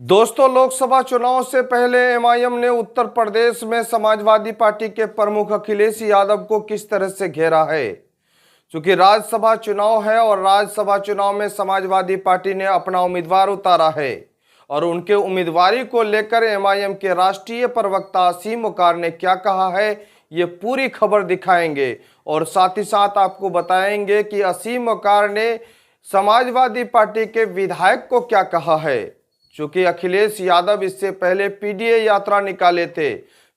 दोस्तों, लोकसभा चुनाव से पहले एमआईएम ने उत्तर प्रदेश में समाजवादी पार्टी के प्रमुख अखिलेश यादव को किस तरह से घेरा है। क्योंकि राज्यसभा चुनाव है और राज्यसभा चुनाव में समाजवादी पार्टी ने अपना उम्मीदवार उतारा है और उनके उम्मीदवारी को लेकर एमआईएम के राष्ट्रीय प्रवक्ता असीम वकार ने क्या कहा है, ये पूरी खबर दिखाएंगे और साथ ही साथ आपको बताएंगे कि असीम वकार ने समाजवादी पार्टी के विधायक को क्या कहा है। चूंकि अखिलेश यादव इससे पहले पीडीए यात्रा निकाले थे।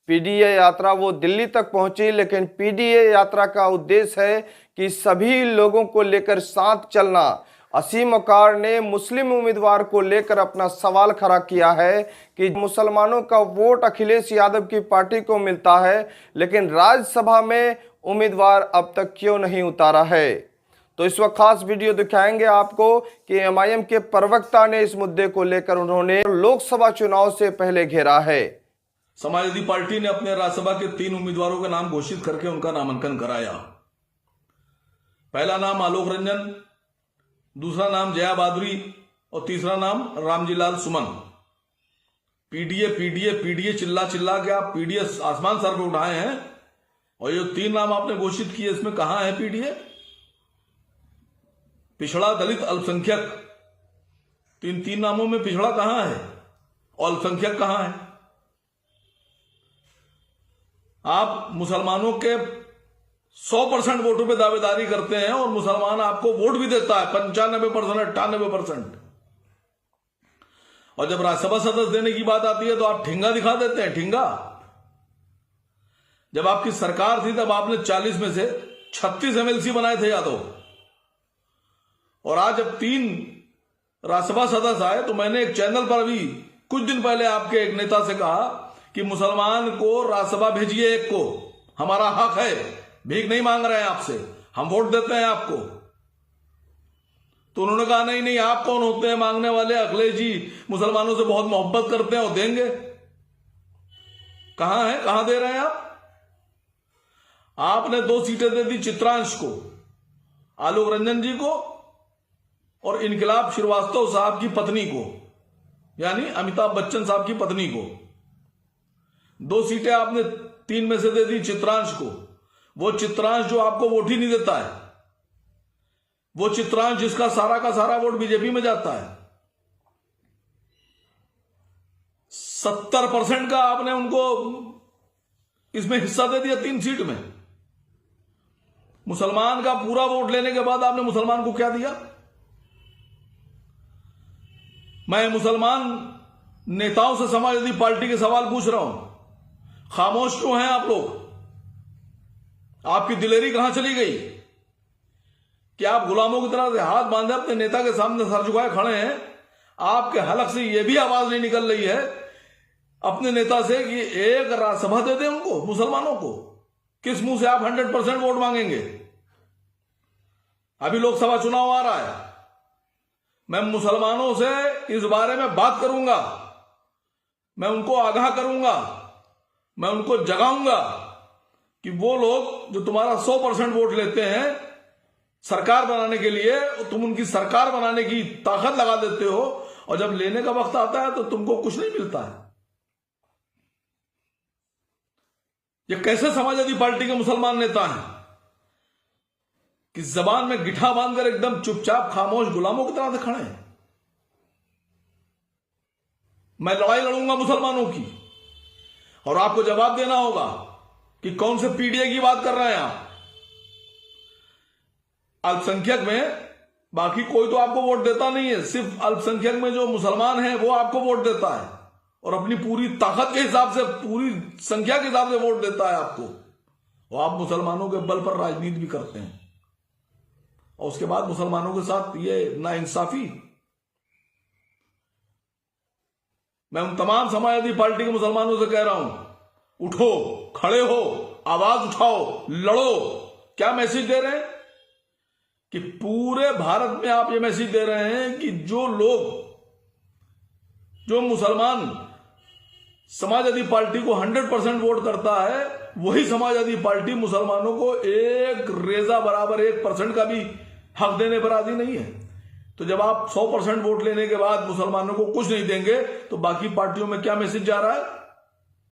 पीडीए यात्रा वो दिल्ली तक पहुंची, लेकिन पीडीए यात्रा का उद्देश्य है कि सभी लोगों को लेकर साथ चलना। असीम वकार ने मुस्लिम उम्मीदवार को लेकर अपना सवाल खड़ा किया है कि मुसलमानों का वोट अखिलेश यादव की पार्टी को मिलता है, लेकिन राज्यसभा में उम्मीदवार अब तक क्यों नहीं उतारा है। तो इस वक्त खास वीडियो दिखाएंगे आपको कि एमआईएम के प्रवक्ता ने इस मुद्दे को लेकर उन्होंने लोकसभा चुनाव से पहले घेरा है। समाजवादी पार्टी ने अपने राज्यसभा के 3 उम्मीदवारों के नाम घोषित करके उनका नामांकन कराया। पहला नाम आलोक रंजन, दूसरा नाम जया बादुरी और तीसरा नाम रामजीलाल सुमन। पीडीए पीडीए पीडीए चिल्ला चिल्ला के आप पीडीए आसमान सर पे उठाए हैं, और ये 3 नाम आपने घोषित किए, इसमें कहां है पीडीए? पिछड़ा, दलित, अल्पसंख्यक, तीन नामों में पिछड़ा कहां है और अल्पसंख्यक कहां है? आप मुसलमानों के 100% वोटों पे दावेदारी करते हैं और मुसलमान आपको वोट भी देता है 95%, 98%। और जब राज्यसभा सदस्य देने की बात आती है तो आप ठिंगा दिखा देते हैं। ठिंगा, जब आपकी सरकार थी तब आपने 40 में से 36 एमएलसी बनाए थे यादव, और आज जब 3 राज्यसभा सदस्य आए तो मैंने एक चैनल पर अभी कुछ दिन पहले आपके एक नेता से कहा कि मुसलमान को राज्यसभा भेजिए, एक को, हमारा हक है, भीख नहीं मांग रहे हैं आपसे, हम वोट देते हैं आपको। तो उन्होंने कहा नहीं नहीं, आप कौन होते हैं मांगने वाले? अखिलेश जी मुसलमानों से बहुत मोहब्बत करते हैं और देंगे। कहां है, कहां दे रहे हैं आप? आपने 2 सीटें दे दी चित्रांश को, आलोक रंजन जी को और इनकलाब श्रीवास्तव साहब की पत्नी को, यानी अमिताभ बच्चन साहब की पत्नी को। 2 सीटें आपने 3 में से दे दी चित्रांश को। वो चित्रांश जो आपको वोट ही नहीं देता है, वो चित्रांश जिसका सारा का सारा वोट बीजेपी में जाता है। 70% का आपने उनको इसमें हिस्सा दे दिया 3 सीट में। मुसलमान का पूरा वोट लेने के बाद आपने मुसलमान को क्या दिया? मैं मुसलमान नेताओं से समाजवादी पार्टी के सवाल पूछ रहा हूं, खामोश क्यों हैं आप लोग? आपकी दिलेरी कहां चली गई कि आप गुलामों की तरह से हाथ बांधे अपने नेता के सामने सर झुकाए खड़े हैं? आपके हलक से यह भी आवाज नहीं निकल रही है अपने नेता से कि एक राज्यसभा दे दें उनको, मुसलमानों को। किस मुंह से आप 100% वोट मांगेंगे? अभी लोकसभा चुनाव आ रहा है, मैं मुसलमानों से इस बारे में बात करूंगा, मैं उनको आगाह करूंगा, मैं उनको जगाऊंगा कि वो लोग जो तुम्हारा 100% वोट लेते हैं सरकार बनाने के लिए, तुम उनकी सरकार बनाने की ताकत लगा देते हो, और जब लेने का वक्त आता है तो तुमको कुछ नहीं मिलता है। ये कैसे समाजवादी पार्टी के मुसलमान नेता हैं कि जबान में गिठा बांधकर एकदम चुपचाप खामोश गुलामों की तरह से खड़े हैं? मैं लड़ाई लड़ूंगा मुसलमानों की, और आपको जवाब देना होगा कि कौन से पीडीए की बात कर रहे हैं आप। अल्पसंख्यक में बाकी कोई तो आपको वोट देता नहीं है, सिर्फ अल्पसंख्यक में जो मुसलमान है वो आपको वोट देता है, और अपनी पूरी ताकत के हिसाब से, पूरी संख्या के हिसाब से वोट देता है आपको। और आप मुसलमानों के बल पर राजनीति भी करते हैं, और उसके बाद मुसलमानों के साथ ये नाइंसाफी। मैं उन तमाम समाजवादी पार्टी के मुसलमानों से कह रहा हूं, उठो, खड़े हो, आवाज उठाओ, लड़ो। क्या मैसेज दे रहे हैं कि पूरे भारत में आप ये मैसेज दे रहे हैं कि जो लोग, जो मुसलमान समाजवादी पार्टी को 100% वोट करता है, वही समाजवादी पार्टी मुसलमानों को एक रेजा बराबर 1% का भी हक देने पर राजी नहीं है। तो जब आप 100% वोट लेने के बाद मुसलमानों को कुछ नहीं देंगे तो बाकी पार्टियों में क्या मैसेज जा रहा है?